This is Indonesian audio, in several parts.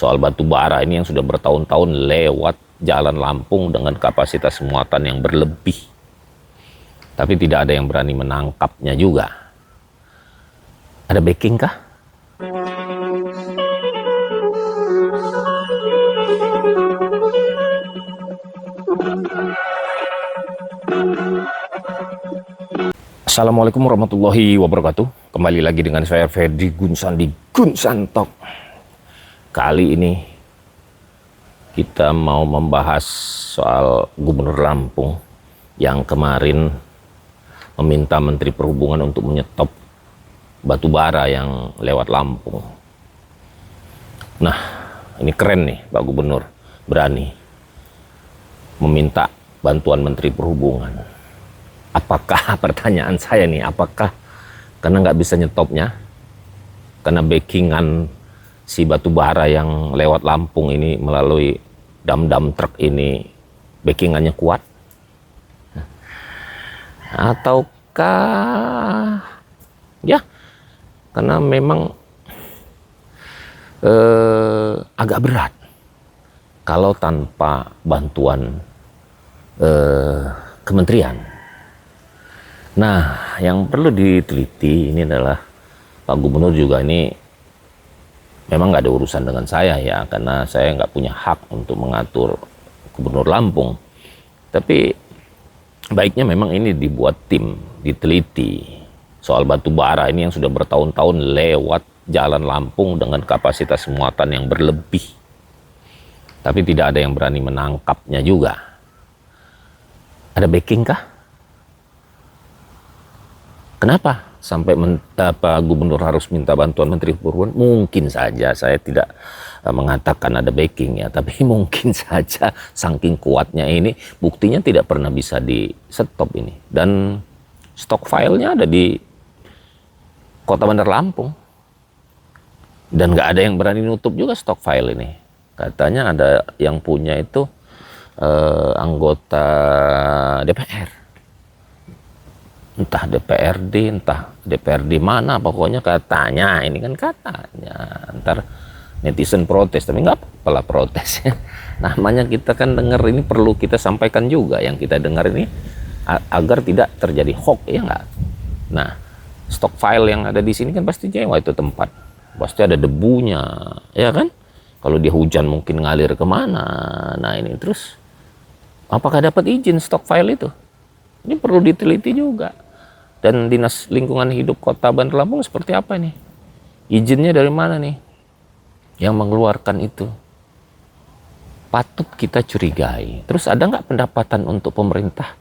soal batu bara ini yang sudah bertahun-tahun lewat jalan Lampung dengan kapasitas muatan yang berlebih. Tapi tidak ada yang berani menangkapnya juga. Ada backing kah? Assalamualaikum warahmatullahi wabarakatuh. Kembali lagi dengan saya Ferdi Gunsan di Gunsan Talk. Kali ini kita mau membahas soal Gubernur Lampung yang kemarin meminta Menteri Perhubungan untuk menyetop batu bara yang lewat Lampung. Nah, ini keren nih Pak Gubernur, berani meminta bantuan Menteri Perhubungan. Apakah, pertanyaan saya nih, apakah karena nggak bisa nyetopnya, karena backingan si batu bara yang lewat Lampung ini melalui dam-dam truk ini backingannya kuat? Ataukah ya karena memang agak berat kalau tanpa bantuan kementerian. Nah, yang perlu diteliti ini adalah Pak Gubernur juga ini memang nggak ada urusan dengan saya ya, karena saya nggak punya hak untuk mengatur Gubernur Lampung. Tapi baiknya memang ini dibuat tim, diteliti soal batu bara ini yang sudah bertahun-tahun lewat jalan Lampung dengan kapasitas muatan yang berlebih. Tapi tidak ada yang berani menangkapnya juga. Ada backing kah? Kenapa sampai Pak Gubernur harus minta bantuan Menteri Perhubungan? Mungkin saja, saya tidak mengatakan ada backing ya, tapi mungkin saja saking kuatnya ini, buktinya tidak pernah bisa di stop ini. Dan stok filenya ada di Kota Bandar Lampung. Dan nggak ada yang berani nutup juga stok file ini. Katanya ada yang punya itu anggota DPR. Entah DPRD, entah DPRD mana, pokoknya katanya, ini kan katanya, ntar netizen protes, tapi nggak apa-apa protes ya. Namanya kita kan dengar ini perlu kita sampaikan juga, yang kita dengar ini agar tidak terjadi hoax, ya nggak? Nah, stok file yang ada di sini kan pasti nyewa itu tempat, pasti ada debunya, ya kan? Kalau dia hujan mungkin ngalir kemana, nah ini terus, apakah dapat izin stok file itu? Ini perlu diteliti juga. Dan Dinas Lingkungan Hidup Kota Bandar Lampung seperti apa nih? Izinnya dari mana nih? Yang mengeluarkan itu. Patut kita curigai. Terus ada nggak pendapatan untuk pemerintah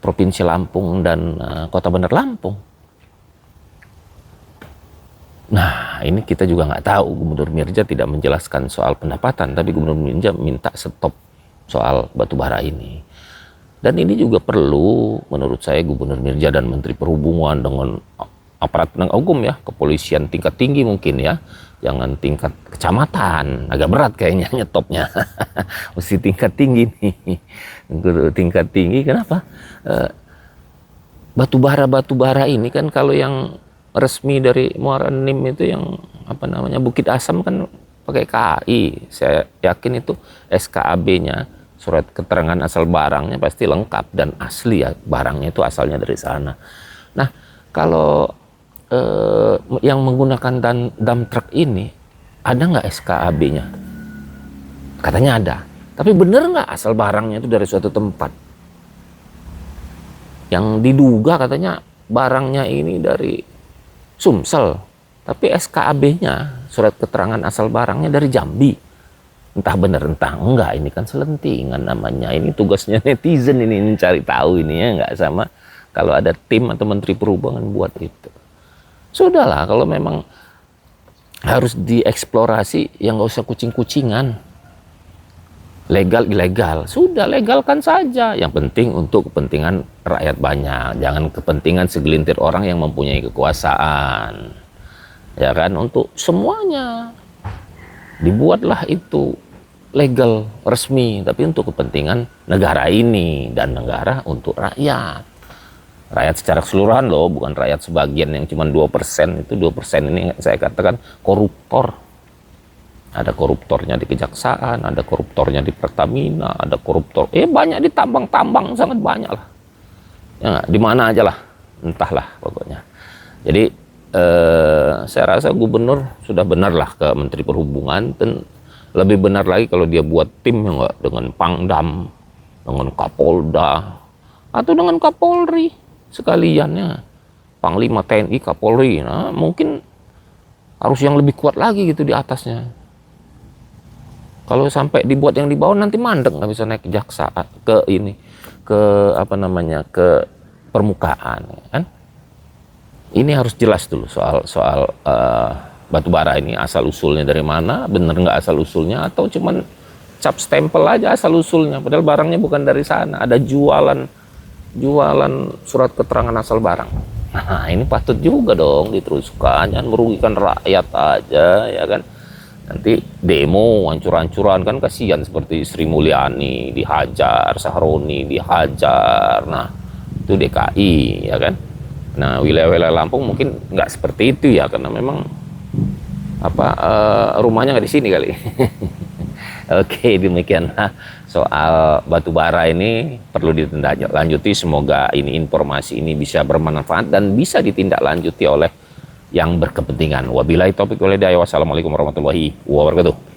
Provinsi Lampung dan Kota Bandar Lampung? Nah, ini kita juga nggak tahu. Gubernur Mirja tidak menjelaskan soal pendapatan, tapi Gubernur Mirja minta stop soal batu bara ini. Dan ini juga perlu, menurut saya, Gubernur Mirja dan Menteri Perhubungan dengan aparat penegak hukum ya, kepolisian tingkat tinggi mungkin ya, jangan tingkat kecamatan, agak berat kayaknya nyetopnya, mesti tingkat tinggi nih, tingkat tinggi. Kenapa? Batu bara ini kan kalau yang resmi dari Muara Enim itu yang apa namanya Bukit Asam kan pakai KAI, saya yakin itu SKAB-nya. Surat keterangan asal barangnya pasti lengkap dan asli ya, barangnya itu asalnya dari sana. Nah, kalau yang menggunakan dump truck ini, ada nggak SKAB-nya? Katanya ada. Tapi bener nggak asal barangnya itu dari suatu tempat? Yang diduga katanya barangnya ini dari Sumsel, tapi SKAB-nya, surat keterangan asal barangnya dari Jambi. Entah benar entah enggak, ini kan selentingan namanya. Ini tugasnya netizen ini cari tahu ini ya, enggak sama kalau ada tim atau Menteri Perhubungan buat itu. Sudahlah, kalau memang harus dieksplorasi, yang nggak usah kucing-kucingan. Legal ilegal, sudah legalkan saja. Yang penting untuk kepentingan rakyat banyak, jangan kepentingan segelintir orang yang mempunyai kekuasaan. Ya kan, untuk semuanya. Dibuatlah itu legal, resmi, tapi untuk kepentingan negara ini dan negara untuk rakyat. Rakyat secara keseluruhan loh, bukan rakyat sebagian yang cuma 2%. Itu 2% ini saya katakan koruptor. Ada koruptornya di Kejaksaan, ada koruptornya di Pertamina, ada koruptor, banyak di tambang-tambang, sangat banyak lah. Ya, di mana aja lah, entahlah pokoknya. Jadi saya rasa gubernur sudah benar lah ke Menteri Perhubungan, dan lebih benar lagi kalau dia buat tim ya nggak, dengan Pangdam, dengan Kapolda, atau dengan Kapolri sekalian ya. Panglima TNI, Kapolri, nah mungkin harus yang lebih kuat lagi gitu di atasnya. Kalau sampai dibuat yang di bawah nanti mandek, nggak bisa naik jaksa ke ini, ke apa namanya, ke permukaan, ya kan? Ini harus jelas dulu soal batu bara ini asal usulnya dari mana, bener nggak asal usulnya, atau cuman cap stempel aja asal usulnya, padahal barangnya bukan dari sana. Ada jualan surat keterangan asal barang. Nah ini patut juga dong diteruskan, jangan merugikan rakyat aja ya kan. Nanti demo hancur-hancuran kan kasihan, seperti Sri Mulyani dihajar, Sahroni dihajar. Nah itu DKI ya kan. Nah wilayah-wilayah Lampung mungkin nggak seperti itu ya, karena memang rumahnya nggak di sini kali. Oke, demikian soal batu bara ini perlu ditindaklanjuti. Semoga ini informasi ini bisa bermanfaat dan bisa ditindaklanjuti oleh yang berkepentingan. Wabillahi taufiq wal hidayah. Wassalamualaikum warahmatullahi wabarakatuh.